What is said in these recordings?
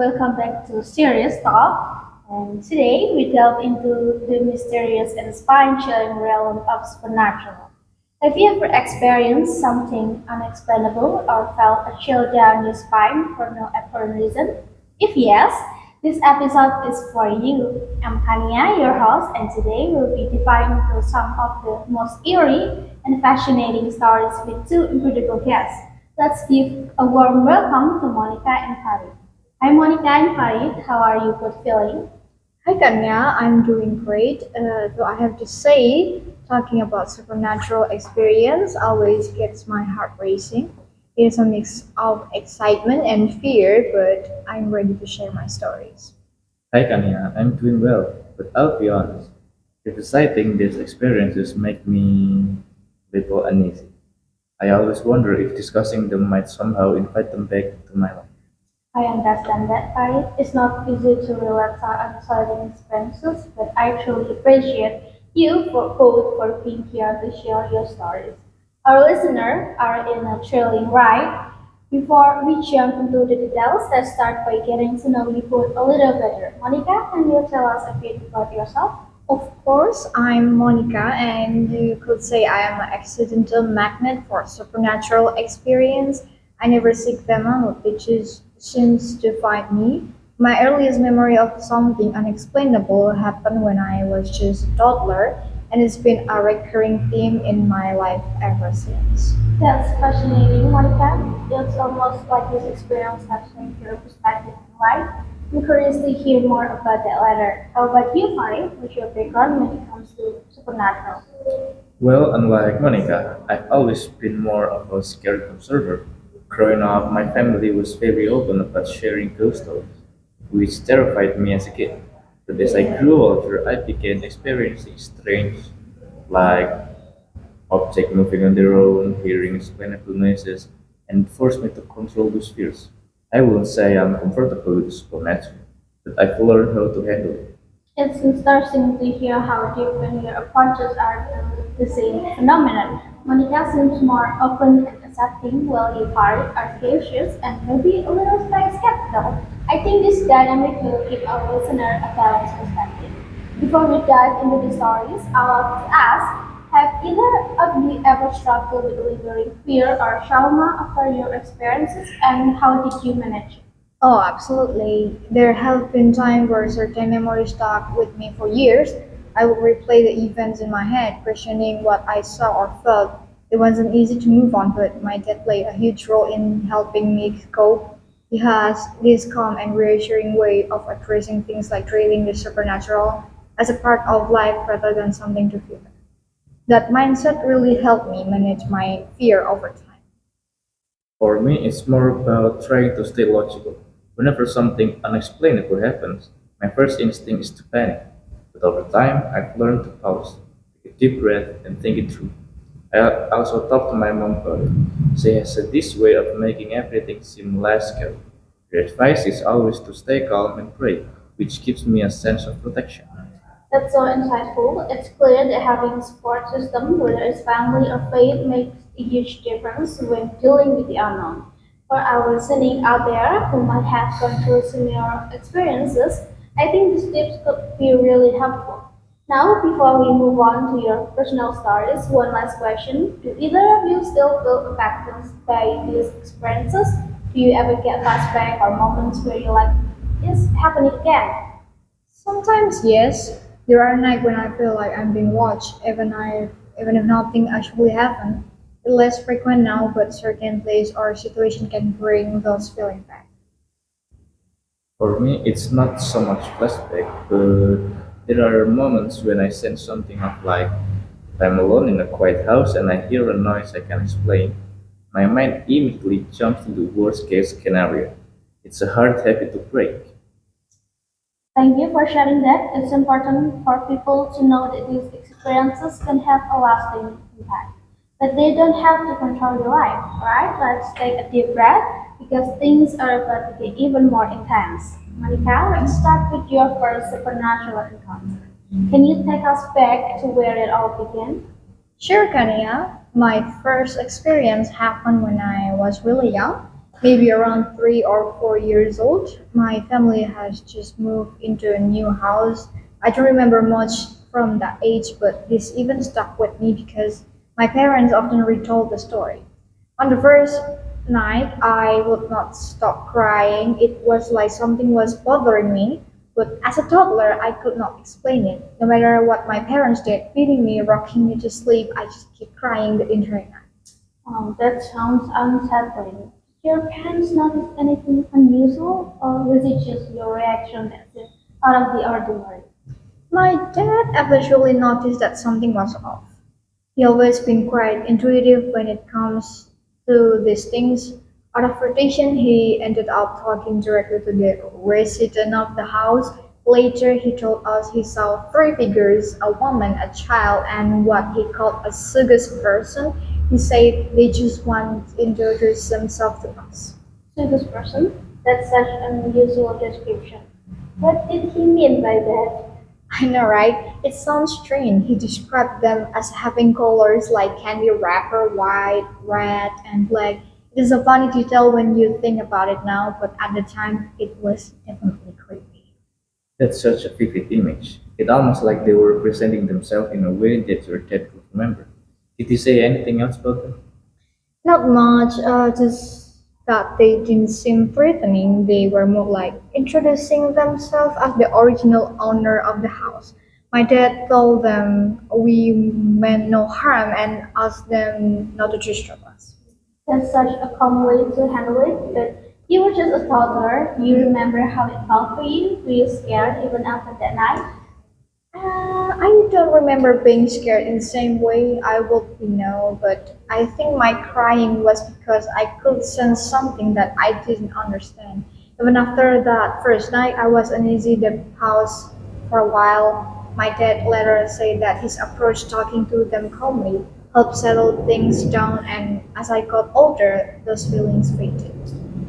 welcome back to Serious Talk. And today we delve into the mysterious and spine-chilling realm of supernatural. Have you ever experienced something unexplainable or felt a chill down your spine for no apparent reason? If yes, this episode is for you. I'm Kania, your host, and today we'll be diving into some of the most eerie and fascinating stories with two incredible guests. Let's give a warm welcome to Monica and Farid. Hi Monica and Farid, how are you both feeling? Hi Kanya, I'm doing great. Though I have to say, talking about supernatural experience always gets my heart racing. It is a mix of excitement and fear, but I'm ready to share my stories. Hi Kania, I'm doing well, but I'll be honest. Revisiting these experiences make me a little uneasy. I always wonder if discussing them might somehow invite them back into my life. I understand that, Farid. It's not easy to relax on uncertain experiences, but I truly appreciate you for both for being here to share your stories. Our listeners are in a thrilling ride. Before we jump into the details, let's start by getting to know you both a little better. Monica, can you tell us a bit about yourself? Of course, I'm Monica, and you could say I am an accidental magnet for supernatural experience. I never seek them out, they just seems to find me. My earliest memory of something unexplainable happened when I was just a toddler, and it's been a recurring theme in my life ever since. That's fascinating, Monica. It's almost like this experience has changed your perspective in life. I'm curious to hear more about that later. How about you, Farid? What's your background when it comes to supernatural? Well, unlike Monica, I've always been more of a scared observer. Growing up, my family was very open about sharing ghost stories, which terrified me as a kid. But as I grew older, I began experiencing strange, like object moving on their own, hearing explainable noises, and it forced me to control those fears. I won't say I'm comfortable with the supernatural, but I've learned how to handle it. It's interesting to hear how different your approaches are to the same phenomenon. Monica seems more open and accepting, while you are cautious and maybe a little skeptical. I think this dynamic will give our listener a balanced perspective. Before we dive into the stories, I want to ask, have either of you ever struggled with lingering fear or trauma after your experiences, and how did you manage it? Oh, absolutely. There have been times where certain memories stuck with me for years. I would replay the events in my head, questioning what I saw or felt. It wasn't easy to move on, but my dad played a huge role in helping me cope. He has this calm and reassuring way of addressing things like treating the supernatural as a part of life rather than something to fear. That mindset really helped me manage my fear over time. For me, it's more about trying to stay logical. Whenever something unexplainable happens, my first instinct is to panic. But over time, I've learned to pause, take a deep breath, and think it through. I also talk to my mom about it. She has this way of making everything seem less scary. Her advice is always to stay calm and pray, which gives me a sense of protection. That's so insightful. It's clear that having a support system, whether it's family or faith, makes a huge difference when dealing with the unknown. For our listening out there who might have gone through similar experiences, I think these tips could be really helpful. Now, before we move on to your personal stories, one last question. Do either of you still feel affected by these experiences? Do you ever get flashback or moments where you're like, it's happening again? Sometimes, yes. There are nights when I feel like I'm being watched, even if nothing actually happened. It's less frequent now, but certain place or situation can bring those feelings back. For me, it's not so much flashback, but there are moments when I sense something of like if I'm alone in a quiet house and I hear a noise I can explain. My mind immediately jumps to the worst case scenario. It's a hard habit to break. Thank you for sharing that. It's important for people to know that these experiences can have a lasting impact. But they don't have to control your life, right? Let's take a deep breath because things are about to get even more intense. Monica, let's start with your first supernatural encounter. Can you take us back to where it all began? Sure, Kania. My first experience happened when I was really young. Maybe around 3 or 4 years old. My family has just moved into a new house. I don't remember much from that age, but this even stuck with me because my parents often retold the story. On the first night, I would not stop crying. It was like something was bothering me, but as a toddler, I could not explain it. No matter what my parents did, feeding me, rocking me to sleep, I just keep crying the entire night. That sounds unsettling. Did your parents notice anything unusual, or was it just your reaction that's out of the ordinary? My dad eventually noticed that something was off. He always been quite intuitive when it comes to these things. Out of rotation, he ended up talking directly to the resident of the house. Later, he told us he saw three figures, a woman, a child, and what he called a sugus person. He said they just want to introduce themselves to us. To this person? That's such an unusual description. What did he mean by that? I know, right? It sounds strange. He described them as having colors like candy wrapper, white, red, and black. It is a funny detail when you think about it now, but at the time, it was definitely creepy. That's such a vivid image. It almost like they were presenting themselves in a way that your dad could remember. Did he say anything else about them? Not much, just that they didn't seem threatening. They were more like introducing themselves as the original owner of the house. My dad told them we meant no harm and asked them not to disturb us. That's such a calm way to handle it, but you were just a toddler. Do you remember how it felt for you? Were you scared even after that night? I don't remember being scared in the same way I would be now, but I think my crying was because I could sense something that I didn't understand. Even after that first night, I was uneasy the house for a while. My dad later said that his approach talking to them calmly helped settle things down, and as I got older, those feelings faded.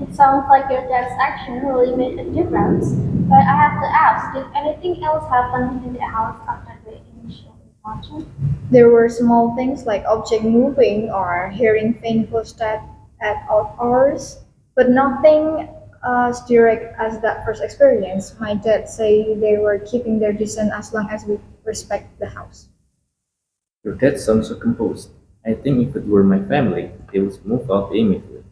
It sounds like your dad's action really made a difference. But I have to ask, did anything else happen in the house after the initial encounter? There were small things like object moving or hearing faint footsteps at odd hours, but nothing as direct as that first experience. My dad say they were keeping their distance as long as we respect the house. Your dad sounds so composed. I think if it were my family, they would move out immediately.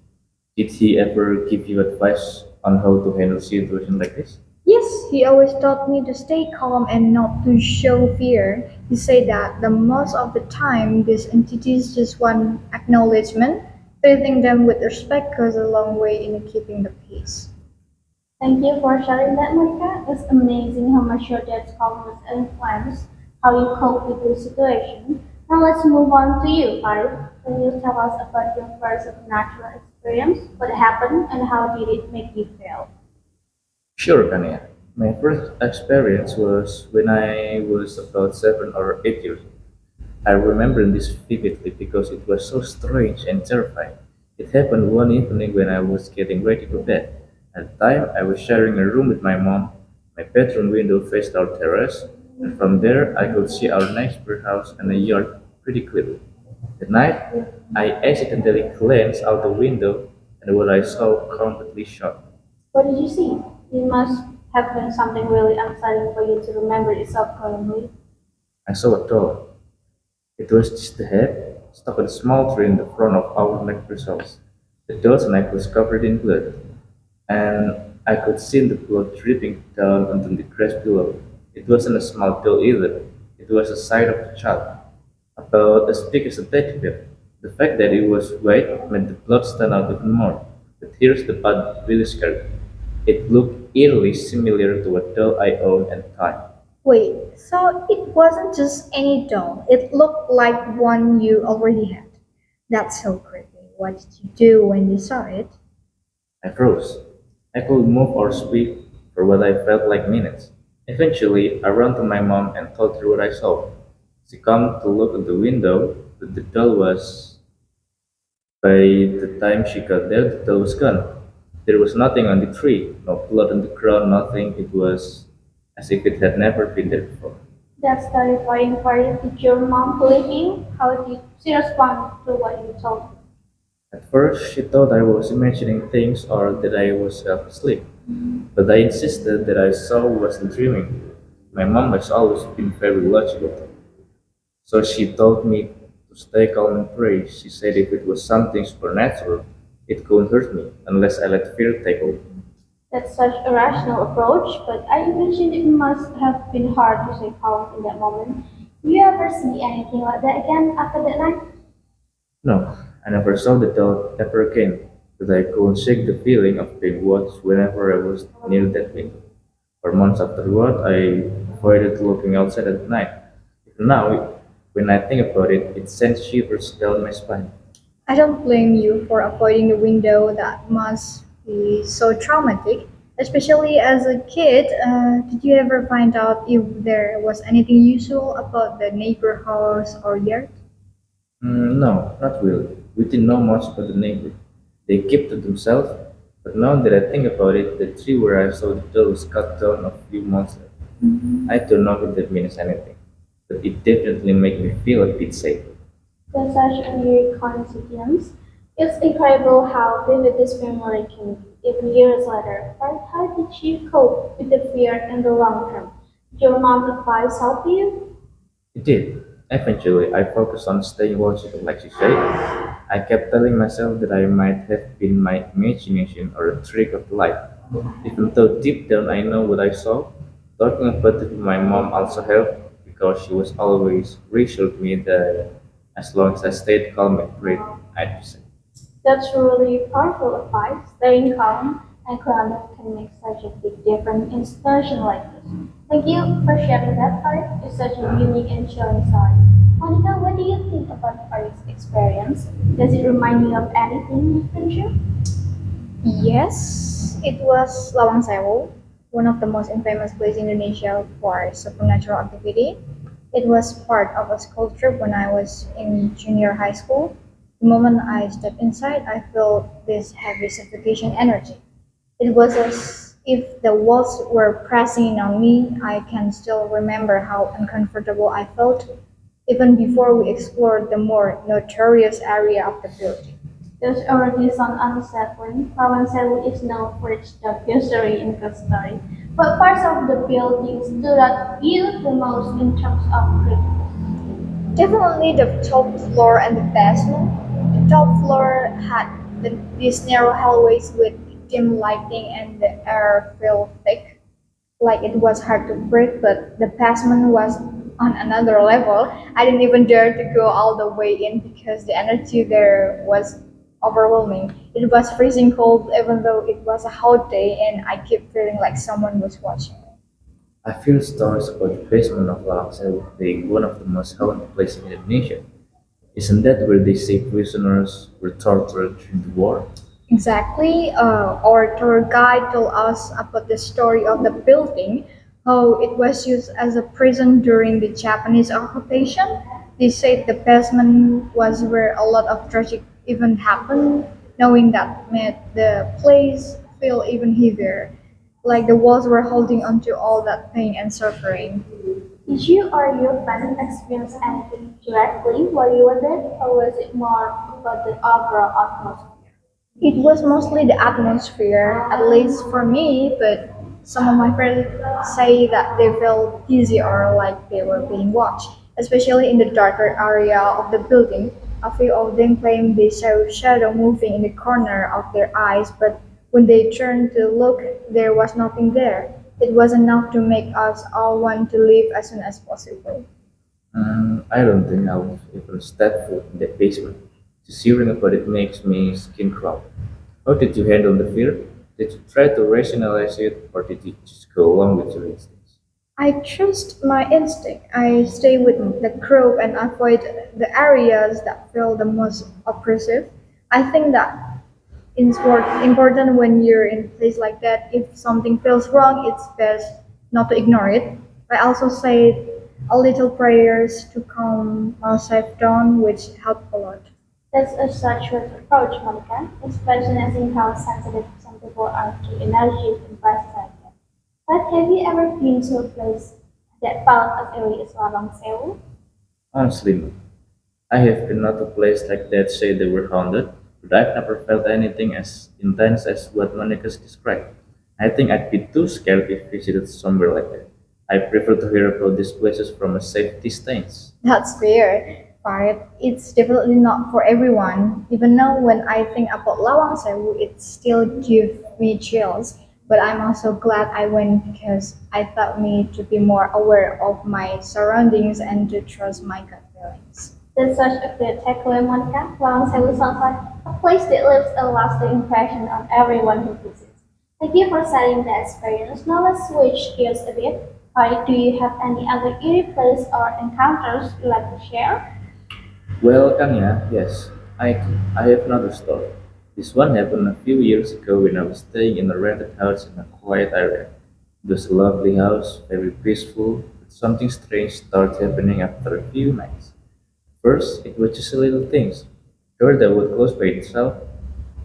Did he ever give you advice on how to handle situations like this? Yes, he always taught me to stay calm and not to show fear. He said that the most of the time these entities just want acknowledgement. Treating them with respect goes a long way in keeping the peace. Thank you for sharing that, Monica. It's amazing how much your dad's calmness influenced how you cope with the situation. Now let's move on to you, Farid. Can you tell us about your first supernatural experience? What happened and how did it make you feel? Sure, Kania. My first experience was when I was about 7 or 8 years old. I remember this vividly because it was so strange and terrifying. It happened one evening when I was getting ready for bed. At the time, I was sharing a room with my mom. My bedroom window faced our terrace, and from there I could see our neighbor's house and the yard pretty clearly. That night, I accidentally glanced out the window, and what I saw completely shocked. What did you see? It must have been something really unsettling for you to remember it so clearly. I saw a doll. It was just the head, stuck in a small tree in the front of our neighbor's house. The doll's neck was covered in blood, and I could see the blood dripping down onto the grass below. It wasn't a small doll either. It was the size of a child, about as big as a teddy bear. The fact that it was white made the blood stand out even more. But here's the part that really scared me. It looked eerily similar to a doll I owned at the time. Wait, so it wasn't just any doll. It looked like one you already had. That's so creepy. What did you do when you saw it? I froze. I could move or speak for what I felt like minutes. Eventually, I ran to my mom and told her what I saw. She came to look at the window, but the doll was. By the time she got there, the doll was gone. There was nothing on the tree, no blood on the ground, nothing. It was as if it had never been there before. That's terrifying, Farid. Did your mom believe you? How did she respond to what you told her? At first, she thought I was imagining things or that I was half asleep, but I insisted that I saw wasn't dreaming. My mom has always been very logical, so she told me to stay calm and pray. She said if it was something supernatural, it couldn't hurt me unless I let fear take over. That's such a rational approach, but I imagine it must have been hard to stay calm in that moment. Do you ever see anything like that again after that night? No, I never saw the dog ever again, but I couldn't shake the feeling of being watched whenever I was near that window. For months afterward, I avoided looking outside at night. Even now, when I think about it, it sends shivers down my spine. I don't blame you for avoiding the window. That must be so traumatic, especially as a kid. Did you ever find out if there was anything usual about the neighbor house or yard? No, not really. We didn't know much about the neighbor. They kept to themselves, but now that I think about it, the tree where I saw the doe was cut down a few months ago. I don't know if that means anything, but it definitely made me feel a bit safe. That's such a weird coincidence. It's incredible how vivid this memory can be, even years later. But how did you cope with the fear in the long term? Did your mom advice help you? It did. Eventually, I focused on staying logical, like she said. I kept telling myself that I might have been my imagination or a trick of light. Even though deep down I know what I saw, talking about it with my mom also helped because she was always reassured me that as long as I stayed calm and prayed, I'd be safe. That's really powerful advice. Staying calm and grounded can make such a big difference in situations like this. Thank you for sharing that part. It's such a unique and chilling story. Monica, what do you think about Farid's experience? Does it remind you of anything you've been through? Yes, it was Lawang Sewu, one of the most infamous places in Indonesia for supernatural activity. It was part of a school trip when I was in junior high school. The moment I stepped inside, I felt this heavy suffocation energy. It was as if the walls were pressing in on me. I can still remember how uncomfortable I felt even before we explored the more notorious area of the building. There's already some unsettling. Kawansewu is known for its dark history and ghost story. What parts of the building stood out to you the most in terms of creepiness? Definitely the top floor and the basement. The top floor had these narrow hallways with dim lighting and the air felt thick, like it was hard to breathe, but the basement was on another level. I didn't even dare to go all the way in because the energy there was overwhelming. It was freezing cold even though it was a hot day and I kept feeling like someone was watching me. I feel stories about the basement of Langsel being one of the most haunted places in Indonesia. Isn't that where they say prisoners were tortured during the war? Exactly. Our tour guide told us about the story of the building, how it was used as a prison during the Japanese occupation. They said the basement was where a lot of tragic events happened. Knowing that made the place feel even heavier, like the walls were holding onto all that pain and suffering. Did you or your friend experience anything directly while you were there, or was it more about the overall atmosphere? It was mostly the atmosphere, at least for me, but some of my friends say that they felt dizzy or like they were being watched, especially in the darker area of the building. A few of them claimed they saw shadow moving in the corner of their eyes, but when they turned to look, there was nothing there. It was enough to make us all want to leave as soon as possible. I don't think I'll even step foot in the basement. Just hearing about it makes me skin crawl. How did you handle the fear? Did you try to rationalize it, or did you just go along with your instincts? I trust my instinct. I stay with the group and avoid the areas that feel the most oppressive. I think that it's important when you're in a place like that. If something feels wrong, it's best not to ignore it. I also say a little prayers to calm myself down, which help a lot. That's a structured approach, Monica. It's fascinating how sensitive some people are to energy in places like that. But have you ever been to a place that felt as eerie as Lalong Sewu? Honestly, no. I have been not a place like that say they were haunted, but I've never felt anything as intense as what Monica's described. I think I'd be too scared if visited somewhere like that. I prefer to hear about these places from a safe distance. That's fair, Farid. It's definitely not for everyone. Even now, when I think about Lawang Sewu, it still gives me chills. But I'm also glad I went because I taught me to be more aware of my surroundings and to trust my gut feelings. That's such a good takeaway, Monica. Long Sewu sounds like a place that leaves a lasting impression on everyone who visits. Thank you for sharing the experience. Now let's switch gears a bit. Do you have any other eerie place or encounters you'd like to share? Well, Kanya, yes, I have another story. This one happened a few years ago when I was staying in a rented house in a quiet area. It was a lovely house, very peaceful, but something strange started happening after a few nights. First, it was just little things. Door that would close by itself,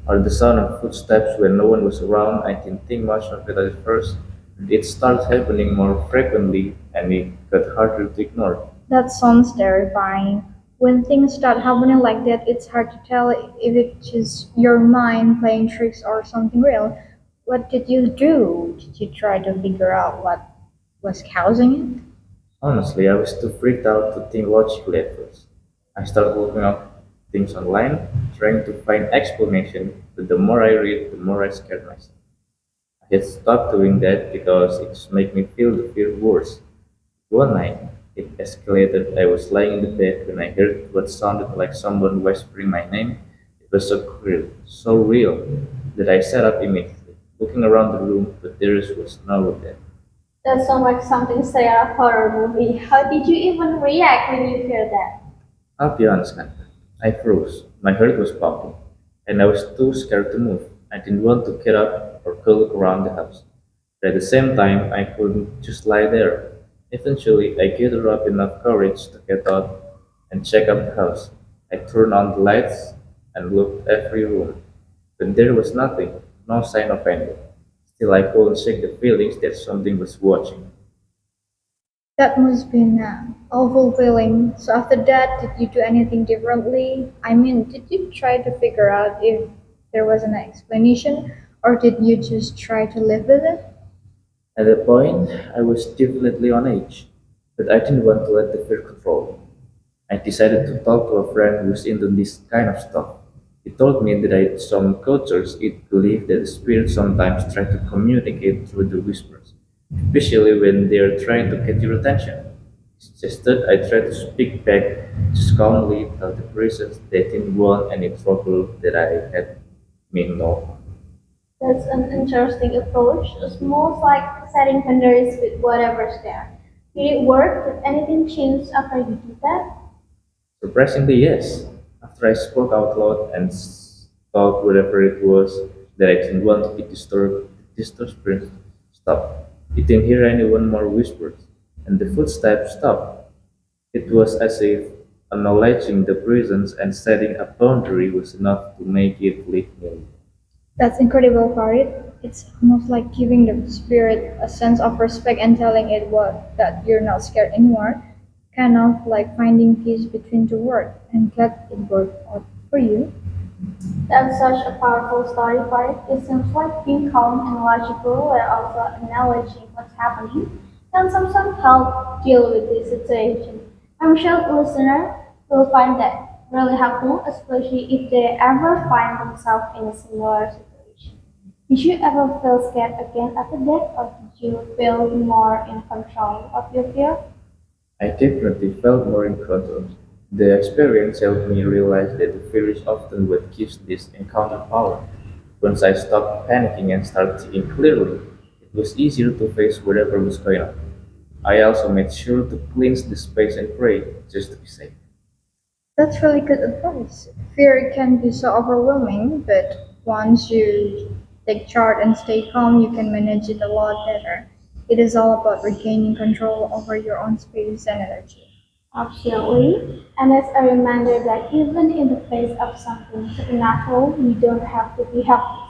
or the sound of footsteps when no one was around. I didn't think much of it at first, but it started happening more frequently and it got harder to ignore. That sounds terrifying. When things start happening like that, it's hard to tell if it's just your mind playing tricks or something real. What did you do? Did you try to figure out what was causing it? Honestly, I was too freaked out to think logically at first. I started looking up things online, trying to find explanation, but the more I read, the more I scared myself. I had stopped doing that because it made me feel the fear worse. One night, it escalated. I was lying in the bed when I heard what sounded like someone whispering my name. It was so real that I sat up immediately, looking around the room, but there was no one there. That sounds like something straight out of a horror movie. How did you even react when you hear that? I'll be honest, man. I froze. My heart was pumping, and I was too scared to move. I didn't want to get up or go look around the house. But at the same time, I couldn't just lie there. Eventually, I gathered up enough courage to get out and check out the house. I turned on the lights and looked every room, but there was nothing, no sign of anyone. Still, I couldn't shake the feelings that something was watching. That must be an awful feeling. So after that, did you do anything differently? I mean, did you try to figure out if there was an explanation, or did you just try to live with it? At that point, I was definitely on edge, but I didn't want to let the fear control me. I decided to talk to a friend who's into this kind of stuff. He told me that in some cultures it believed that spirits sometimes try to communicate through the whispers, especially when they are trying to get your attention. He suggested I try to speak back just calmly, tell the persons they didn't want any trouble, that I had mean no. That's an interesting approach. It's most like setting boundaries with whatever's there. Did it work? Did anything change after you did that? Surprisingly, yes. After I spoke out loud and told whatever it was that I didn't want to be disturbed, the disturbance stopped. He didn't hear anyone more whispers, and the footsteps stopped. It was as if acknowledging the presence and setting a boundary was enough to make it leave me. That's incredible, Farid. It's almost like giving the spirit a sense of respect and telling it what that you're not scared anymore. Kind of like finding peace between two worlds. And glad it worked out for you. That's such a powerful story for it. It seems like being calm and logical while also acknowledging what's happening can sometimes help deal with this situation. I'm sure the listener will find that really helpful, especially if they ever find themselves in a similar situation. Did you ever feel scared again after that, or did you feel more in control of your fear? I definitely felt more in control. The experience helped me realize that the fear is often what gives this encounter power. Once I stopped panicking and started thinking clearly, it was easier to face whatever was going on. I also made sure to cleanse the space and pray just to be safe. That's really good advice. Fear can be so overwhelming, but once you take charge and stay calm, you can manage it a lot better. It is all about regaining control over your own space and energy. Absolutely. And it's a reminder that even in the face of something supernatural, we don't have to be helpless.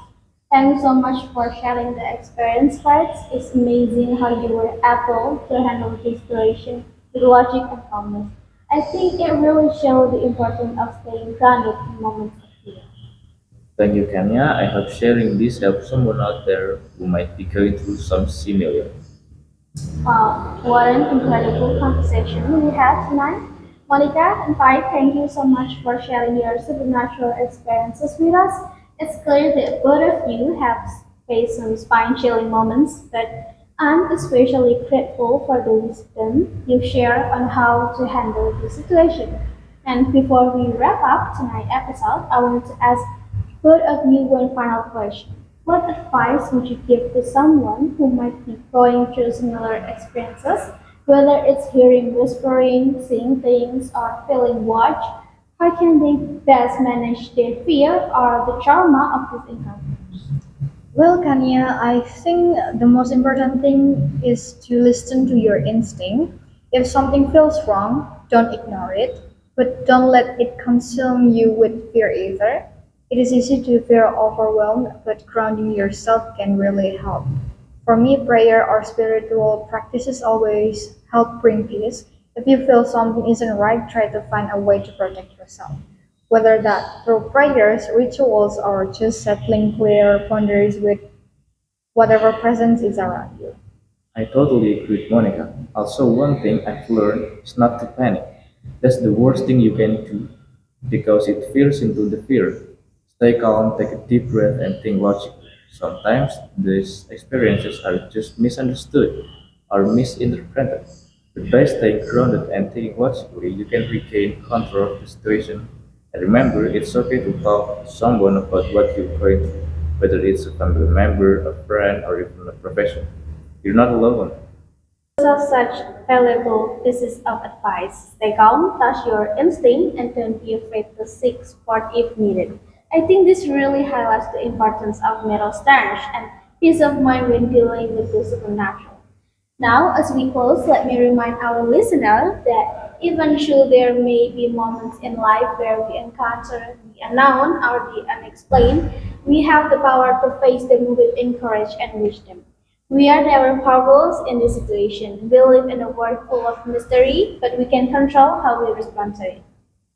Thank you so much for sharing the experience, Parts. It's amazing how you were able to handle this situation with logic and calmness. I think it really showed the importance of staying grounded in moments of fear. Thank you, Kanya. I hope sharing this helps someone out there who might be going through some similar. Wow, what an incredible conversation we had tonight. Monica and Farid, thank you so much for sharing your supernatural experiences with us. It's clear that both of you have faced some spine-chilling moments, but I'm especially grateful for the wisdom you share on how to handle the situation. And before we wrap up tonight's episode, I want to ask both of you one final question. What advice would you give to someone who might be going through similar experiences, whether it's hearing whispering, seeing things, or feeling watched? How can they best manage their fear or the trauma of these encounters? Well, Kania, I think the most important thing is to listen to your instinct. If something feels wrong, don't ignore it, but don't let it consume you with fear either. It is easy to feel overwhelmed, but grounding yourself can really help. For me, prayer or spiritual practices always help bring peace. If you feel something isn't right, try to find a way to protect yourself. Whether that through prayers, rituals, or just settling clear boundaries with whatever presence is around you. I totally agree with Monica. Also, one thing I've learned is not to panic. That's the worst thing you can do because it feeds into the fear. Stay calm, take a deep breath, and think logically. Sometimes these experiences are just misunderstood or misinterpreted. But by staying grounded and thinking logically, you can regain control of the situation. And remember, it's okay to talk to someone about what you're going through, whether it's a family member, a friend, or even a professional. You're not alone. Those are such valuable pieces of advice. Stay calm, trust your instinct, and don't be afraid to seek support if needed. I think this really highlights the importance of mental strength and peace of mind when dealing with the supernatural. Now, as we close, let me remind our listener that even though there may be moments in life where we encounter the unknown or the unexplained, we have the power to face them with courage and wisdom. We are never powerless in this situation. We live in a world full of mystery, but we can control how we respond to it.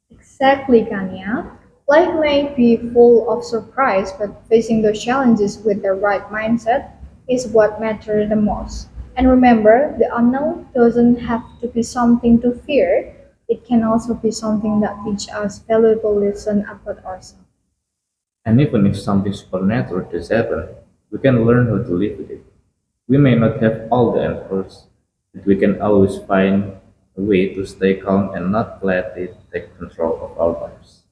Exactly, Kanya. Life may be full of surprise, but facing those challenges with the right mindset is what matters the most. And remember, the unknown doesn't have to be something to fear. It can also be something that teaches us valuable lessons about ourselves. And even if something supernatural does happen, we can learn how to live with it. We may not have all the answers, but we can always find a way to stay calm and not let it take control of our lives.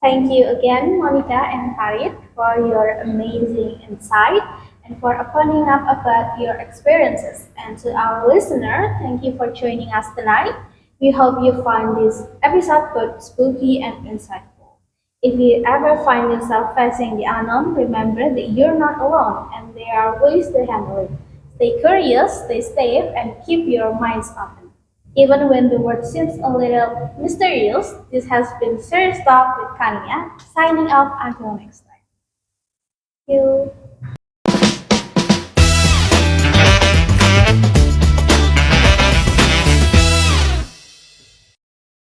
Thank you again, Monica and Farid, for your amazing insight and for opening up about your experiences. And to our listener, thank you for joining us tonight. We hope you find this episode both spooky and insightful. If you ever find yourself facing the unknown, remember that you're not alone and there are ways to handle it. Stay curious, stay safe, and keep your minds open. Even when the world seems a little mysterious, this has been Serious Talk with Kania, signing off until next time. Thank you.